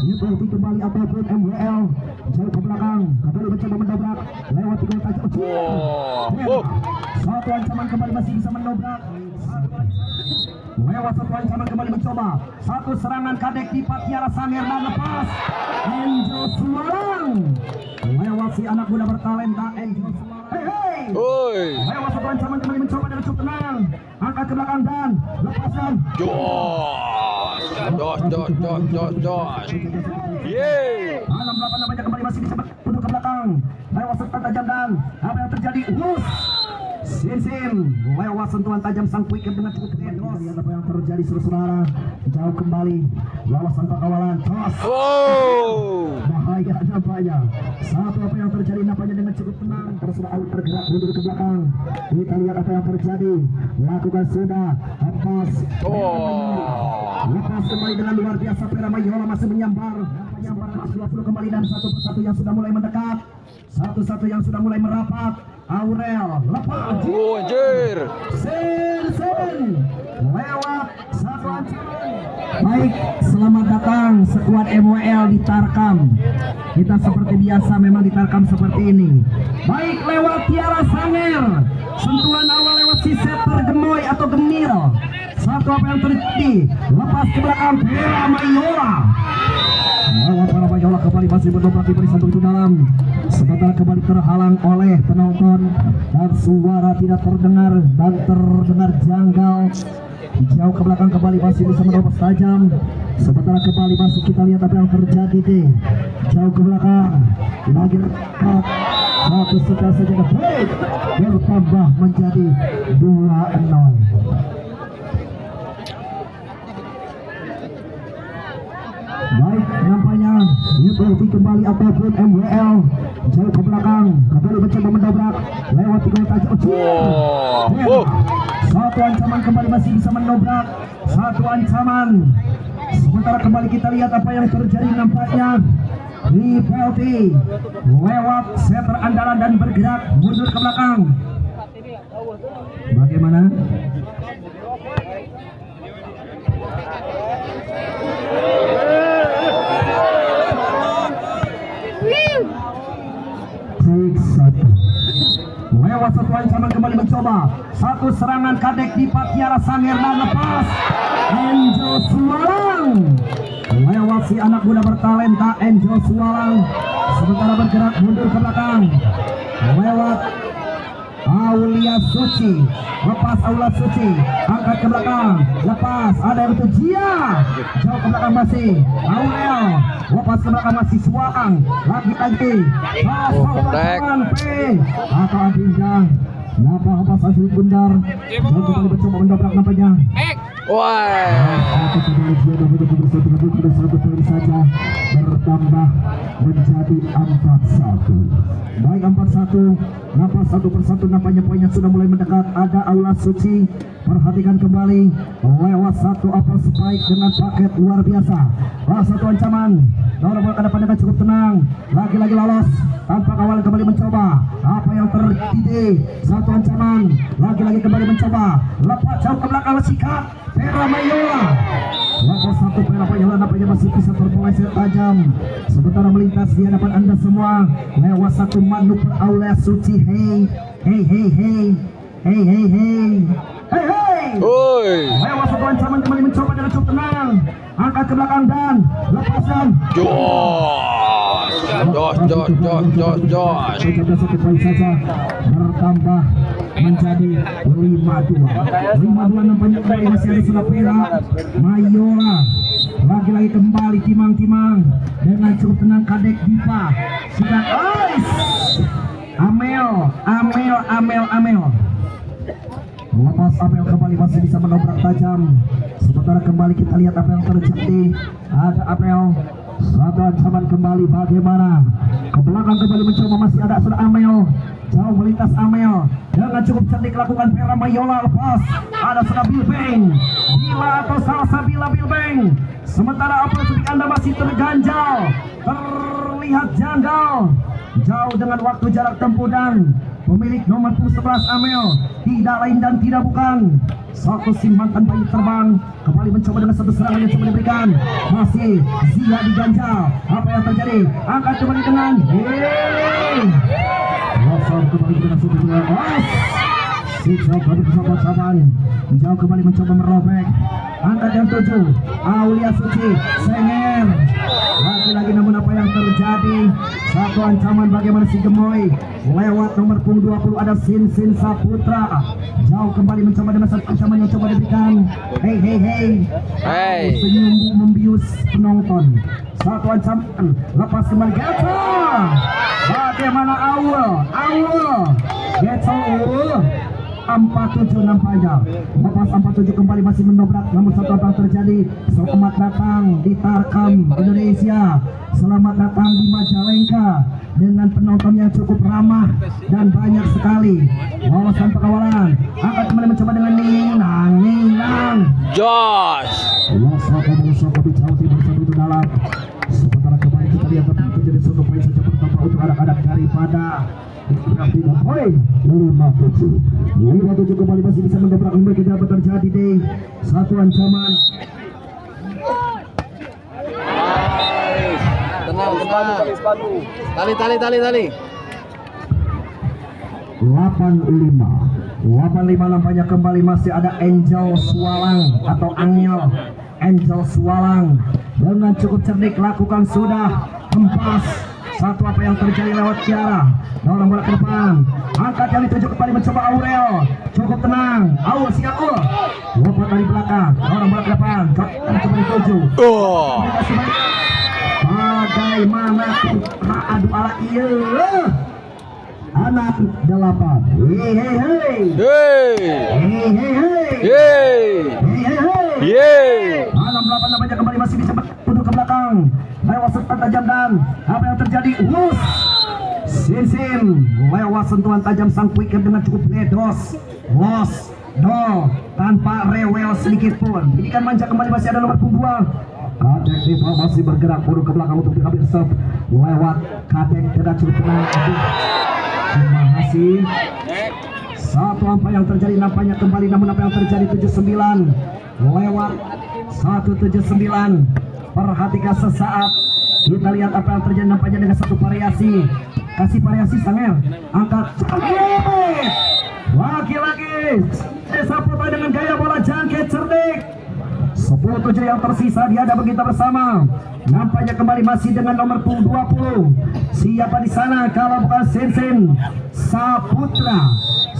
Ikuti kembali apapun MWL. Jauh ke belakang, kembali mencoba mendobrak lewat tiga tajam. Satu ancaman kembali masih bisa mendobrak. Lewat satu ancaman kembali mencoba. Satu serangan kadek di Tiara Sanger dan lepas. Angel Suarang. Lewat si anak muda bertalenta Angel Suarang. Lewat satu ancaman kembali mencoba dengan cukup tenang. Angkat ke belakang dan lepaskan. Jos. Yeay. Dalam 8 namanya kembali masih bisa untuk ke belakang. Lewat sentuhan tajam dan apa yang terjadi? Sin lewat sentuhan tajam sang wicket dengan cukup gede. Lihat apa yang terjadi saudara. Jauh kembali lolos tanpa kawalan. Bahaya nampaknya. Satu apa yang terjadi nampaknya dengan cukup tenang. Terus sudah out tergerak mundur ke belakang. Kita lihat apa yang terjadi. Lakukan sudah lepas. Lepas kembali dengan luar biasa. Pera Mayola masih menyambar 20 kembali dan satu persatu yang sudah mulai mendekat. Satu-satu yang sudah mulai merapat. Aurel lepas. Anjir. Sen lewat satu ancaman. Baik, selamat datang sekuat MWL di Tarkam. Kita seperti biasa memang di Tarkam seperti ini. Baik, lewat Tiara Sanger. Sentuhan awal lewat si setter gemoy atau gemil. Satu apa yang terjadi? Lepas ke belakang Pera Mayola. Lewat Pera Mayola kembali masih mendobrak diberi satu itu dalam. Sementara kembali terhalang oleh penonton dan suara tidak terdengar dan terdengar janggal. Jauh ke belakang kembali masih bisa menerobos tajam. Sementara kembali masih kita lihat apa yang terjadi deh. Jauh ke belakang lagi dekat. Satu setel saja baik bertambah menjadi 2-0. Baik, nampaknya ikuti kembali apapun MWL. Jauh ke belakang kembali mencoba mendobrak lewat tiga tajam. Satu ancaman kembali masih bisa mendobrak. Satu ancaman. Sementara kembali kita lihat apa yang terjadi nampaknya di penalti lewat setter andalan dan bergerak mundur ke belakang. Bagaimana? Lewat satu ancaman kembali mencoba. Satu serangan kadek di Tiara Sanger dan lepas. Angel Suarang. Lewat si anak muda bertalenta Angel Suarang. Sementara bergerak mundur ke belakang. Lewat Aulia Suci. Lepas Aulia Suci. Angkat ke belakang. Lepas ada yang itu Jia. Jauh ke belakang masih Aurel. Lepas ke belakang masih Suarang. Lagi P atau Adinda. Napa Saju Bundar. Dan kembali mencoba mendobrak nampaknya. Saja bertambah menjadi 4-1. Baik 4-1. Nampak satu persatu nampaknya poinnya sudah mulai mendekat. Ada Aula Suci. Perhatikan kembali lewat satu upper spike dengan paket luar biasa. Satu ancaman. Bola ke depan dengan cukup tenang. Lagi-lagi lolos tanpa kawalan kembali mencoba. Apa yang terjadi? Satu ancaman. Lagi-lagi kembali mencoba. Lepas jauh ke belakang sikat. Pera Mayola. Lepas satu Pera Mayola nampaknya masih bisa terpeleset tajam. Sementara melintas di hadapan Anda semua lewat satu manuver Aulia Suci. Lewat satu ancaman kembali mencoba dengan cukup tenang. Angkat ke belakang dan lepaskan. Jos. Satu poin saja bertambah menjadi 5-2. 5-2 nampaknya kembali masih ada sudah Pera Mayola. Lagi-lagi kembali timang-timang dengan cukup tenang kadek Dipa. Sudah Amel. Lepas Amel kembali masih bisa menobrak tajam. Sementara kembali kita lihat apa yang terjadi. Ada Amel. Satu ancaman kembali bagaimana? Ke belakang kembali mencoba masih ada sudah Amel. Jauh melintas Amel. Dengan cukup cantik lakukan Pera Mayola lepas. Ada sudah Bilbeng. Bila atau Salsa Bilbeng. Sementara apa yang Anda masih terganjal. Terlihat janggal. Jauh dengan waktu jarak tempuh dan pemilik nomor 11 Amel tidak lain dan tidak bukan Satu simpan tanpa terbang kembali mencoba dengan satu serangan yang coba diberikan. Masih Zia diganjal. Apa yang terjadi? Angkat kembali dengan Losor kembali dengan satu serangan. Siksa pada persahabatan. Jauh kembali mencoba merobek. Angkat yang 7 Aulia Suci Senger. Lagi-lagi namun apa yang terjadi? Satu ancaman bagaimana si Gemoy. Lewat nomor punggung 20 ada Sin Saputra. Jauh kembali mencoba dengan satu ancaman yang coba diberikan. Hey. Senyum membius penonton. Satu ancaman lepas kembali Getso. Bagaimana Aul Getso 47 nampaknya. Lepas 47 kembali masih mendobrak, namun satu apa yang terjadi? Selamat datang di Tarkam Indonesia. Selamat datang di Majalengka dengan penonton yang cukup ramah dan banyak sekali. Wawasan pengawalan akan kembali mencoba dengan Ninang Josh. Losoko bicara timur satu itu dalam. Sementara kembali kita lihat itu jadi satu poin saja pertama untuk anak-anak daripada poin 57 kembali masih bisa mendobrak kembali. Apa terjadi deh? Satu ancaman. Tenang. Tali. 85 nampaknya kembali masih ada Angel Swalang atau Angel Swalang dengan cukup cerdik lakukan sudah hempas. Satu apa yang terjadi lewat Kiara. Dorong bola ke depan. Angkat yang dituju kembali mencoba Aurel. Cukup tenang. Aul siap Aul. Lompat dari belakang. Dorong bola ke depan. Coba dituju. Bagaimana adu ala iya. Anak 8. Anak 8 namanya kembali masih bisa duduk ke belakang. Lewat sentuhan tajam dan apa yang terjadi? Sin lewat sentuhan tajam sang quicker dengan cukup los tanpa rewel sedikit pun. Ini kan manja kembali masih ada nomor punggung 2. Kadek Diva masih bergerak turun ke belakang untuk diambil serve lewat Kadek tidak cukup tenang. Terima kasih. Satu apa yang terjadi nampaknya kembali, namun apa yang terjadi 79 lewat 179. Perhatikan sesaat, kita lihat apa yang terjadi nampaknya dengan satu variasi. Kasih variasi Sanger, angkat lagi-lagi Saputra dengan gaya bola jangkit cerdik. 10-7 yang tersisa dihadapan kita bersama. Nampaknya kembali masih dengan nomor punggung 20. Siapa di sana kalau bukan Sin Saputra.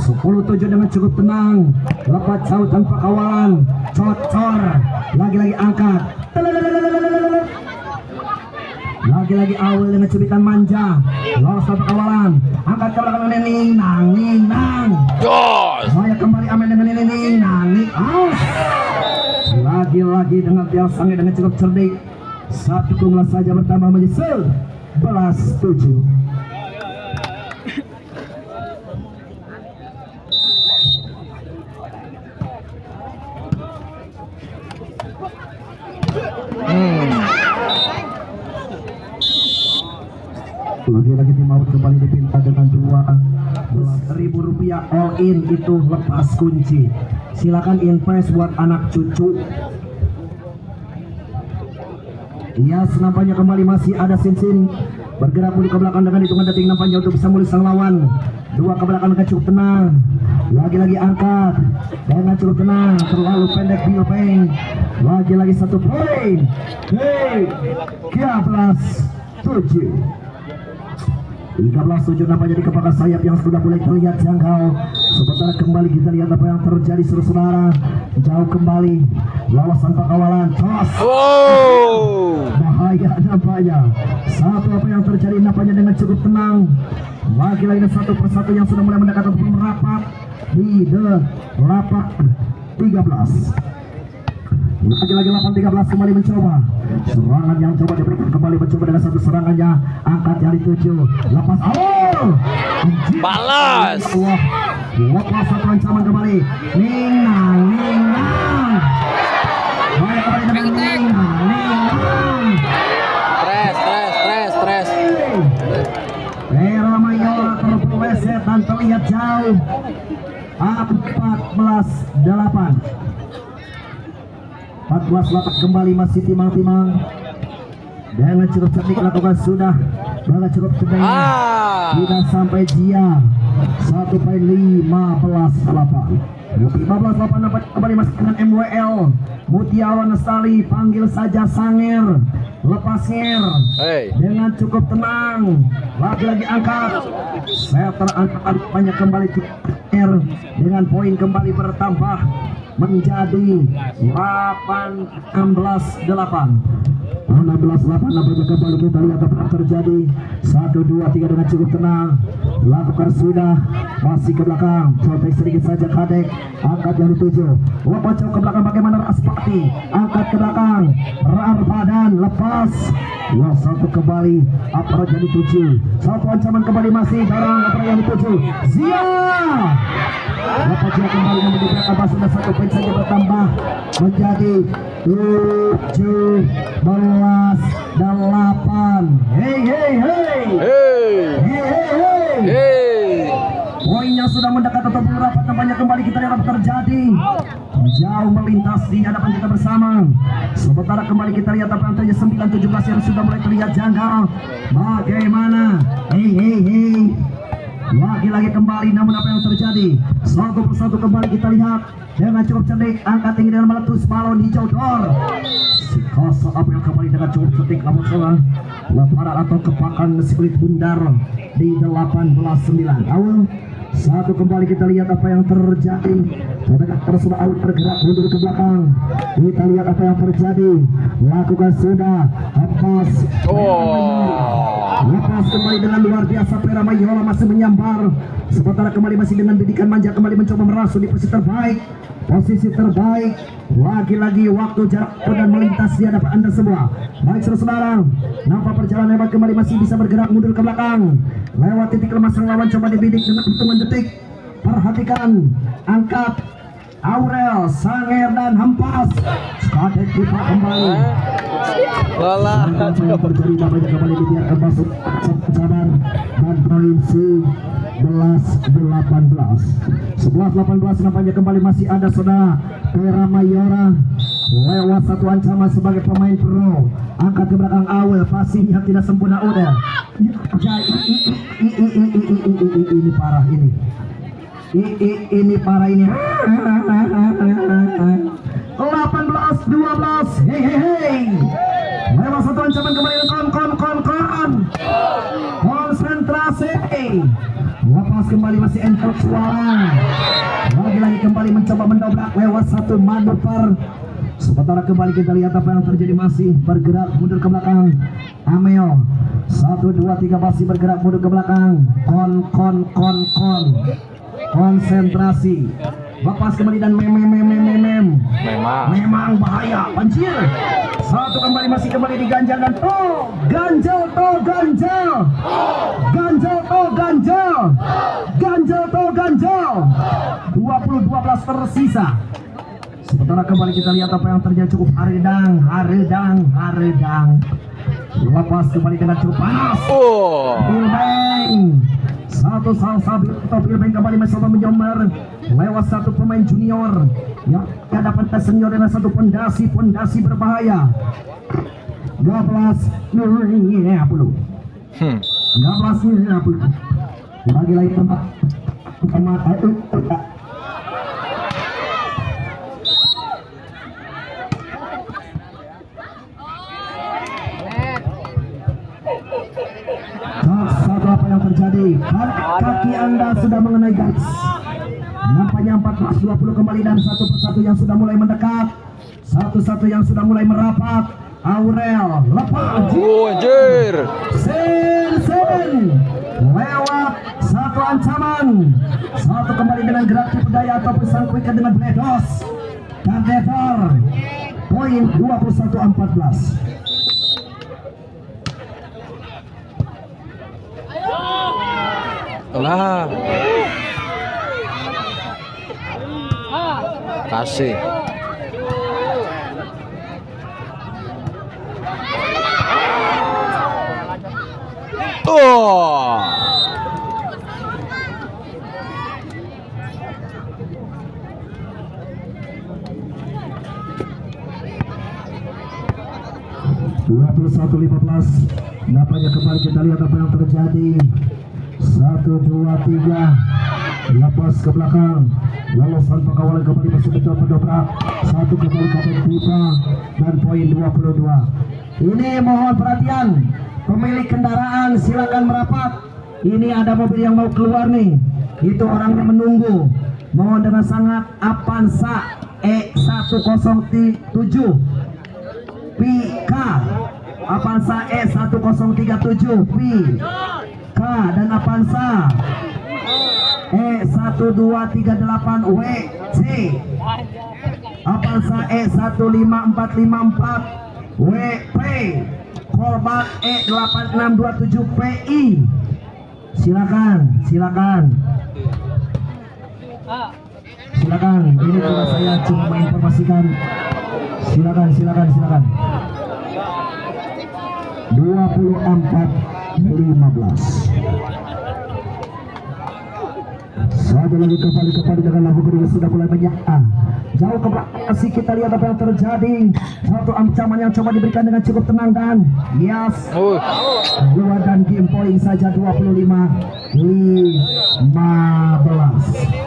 10-7 dengan cukup tenang. Lepas jauh tanpa kawalan. Cocor. Lagi-lagi angkat. Lagi-lagi Aul dengan cubitan manja. Lolos tanpa kawalan. Angkat ke belakang Ninang. Josh. Saya kembali aman dengan Ninang. Lagi-lagi dengan biasanya dengan cukup cerdik. Satu jumlah saja bertambah menjadi 11-7. Lagi-lagi tim maut kembali dipinta dengan Rp12.000 all in, itu lepas kunci. Silakan invest buat anak cucu. Yes, nampaknya kembali masih ada Sin bergerak ke belakang dengan hitungan detik nampaknya untuk bisa mulai sang lawan. Dua ke belakang dengan cukup tenang. Lagi-lagi angkat dengan cukup tenang. Terlalu pendek Bilpeng. Lagi-lagi satu poin. 13-7 nampaknya di kepala sayap yang sudah mulai terlihat jangkau. Sementara kembali kita lihat apa yang terjadi saudara. Jauh kembali lawas tanpa kawalan. Bahaya nampaknya. Satu apa yang terjadi nampaknya dengan cukup tenang. Lagi-lagi satu persatu yang sudah mulai mendekat untuk merapat di lapak 13. Lagi-lagi 8-13 kembali mencoba serangan yang coba diberikan, kembali mencoba dengan satu serangannya. Angkat jari 7 lepas balas. Lepas satu ancaman kembali. Ninang baik kembali dengan Ninang. Stres. Era Mayor terpeleset dan terlihat jauh. 14-8. 14-8 kembali masih timang-timang. Dengan cukup cerdik lakukan sudah. Dengan cukup cerdik. Tidak sampai Jia. 1.15-8. 15-8 dapat kembali masih dengan MWL. Mutiawan Lestari panggil saja Sanger. Lepasnya dengan cukup tenang. Lagi-lagi angkat. Setter angkat banyak kembali dengan poin kembali bertambah menjadi 16-8. 16-8 nampaknya kembali kita lihat apa yang terjadi. 1, 2, 3 dengan cukup tenang. Lakukan sudah. Masih ke belakang. Protek sedikit saja Kadek. Angkat yang dituju. Lepas jauh ke belakang bagaimana Raspati. Angkat ke belakang. Badan lepas. Ya, satu kembali. Apa yang dituju. Satu ancaman kembali masih. Barang apa yang dituju. Zia. Lepas jauh kembali yang diberikan apa sudah 1 poin saja bertambah menjadi 17-8. Hey. Poinnya sudah mendekat atau rapat nampaknya kembali kita lihat terjadi. Jauh melintas di hadapan kita bersama. Sementara kembali kita lihat apa yang terjadi 9-17 yang sudah mulai terlihat janggal. Bagaimana? Hey. Lagi-lagi kembali namun apa yang terjadi? Satu persatu kembali kita lihat dengan cukup cerdik. Angkat tinggi dengan meletus balon hijau dor. Si kosong apa yang kembali dengan cukup cerdik namun salah leparan atau kepakan si kulit bundar di 18-9. Awal satu kembali kita lihat apa yang terjadi. Terus sudah out bergerak mundur ke belakang. Kita lihat apa yang terjadi. Lakukan sudah lepas. Lepas kembali dengan luar biasa. Pera Mayola masih menyambar. Sementara kembali masih dengan bidikan manja kembali mencoba merasuk di posisi terbaik. Posisi terbaik. Lagi-lagi waktu jarak dan melintas di hadapan Anda semua. Baik saudara, nampak perjalanan hebat kembali masih bisa bergerak mundur ke belakang. Lewat titik lemah sang lawan coba dibidik dengan hitungan detik. Perhatikan, angkat Aurel, Sanger dan Hempas. Kadek kita kembali. Yang terjadi namanya kembali dibiarkan masuk cabar dan provinsi 11-18 nampaknya kembali masih ada saudara Pera Mayora lewat satu ancaman sebagai pemain pro. Angkat ke belakang awal passingnya tidak sempurna udah. Ini parah ini. Ini parah ini. 18-12. Hei. Lewat satu ancaman kembali kon. Konsentrasi. Lepas kembali masih entok suara. Lagi-lagi kembali mencoba mendobrak lewat satu manuver. Sementara kembali kita lihat apa yang terjadi masih bergerak mundur ke belakang. Amel 1, 2, 3 masih bergerak mundur ke belakang. Kon. Konsentrasi. Lepas kembali dan memang bahaya banjir. Satu kembali masih kembali diganjal dan ganjal 20-12 tersisa. Sementara kembali kita lihat apa yang terjadi cukup haredang. Lepas kembali dengan cukup panas. Bilbeng. Satu salsa Bilbeng kembali mencoba menyambar lewat satu pemain junior yang dapat tes senior dengan satu pondasi berbahaya. 12-50. Lagi-lagi tempat apa yang terjadi? Kaki Anda sudah mengenai garis. Nampaknya 14-20 kembali dan satu persatu yang sudah mulai mendekat. Satu-satu yang sudah mulai merapat. Aurel lepas. Sen lewat satu ancaman. Satu kembali dengan gerak tipu daya ataupun sangkuikan dengan bledos. Dan lebar. Poin 21-14. Kasih. 21-15. Nampaknya kembali kita lihat apa yang terjadi. 1, 2, 3. Lepas ke belakang. Lolosan pengawal kembali masuk ke pendobrak. 1 kembali ke pipa dan poin 22. Ini mohon perhatian pemilik kendaraan, silakan merapat. Ini ada mobil yang mau keluar nih. Itu orangnya menunggu. Mohon dengan sangat. Avanza E107 PK. Avanza E1037 PK dan Avanza E1238 WC. Avanza E15454 WP. Korban E8627 PI. Silakan. Ini juga saya cuma menginformasikan. Silakan. 24-15. Satu lagi kembali dengan lagu kedua sudah mulai menyala. Jauh ke belakang masih kita lihat apa yang terjadi. Satu ancaman yang coba diberikan dengan cukup tenang dan yes. Dua dan game point saja 25-15.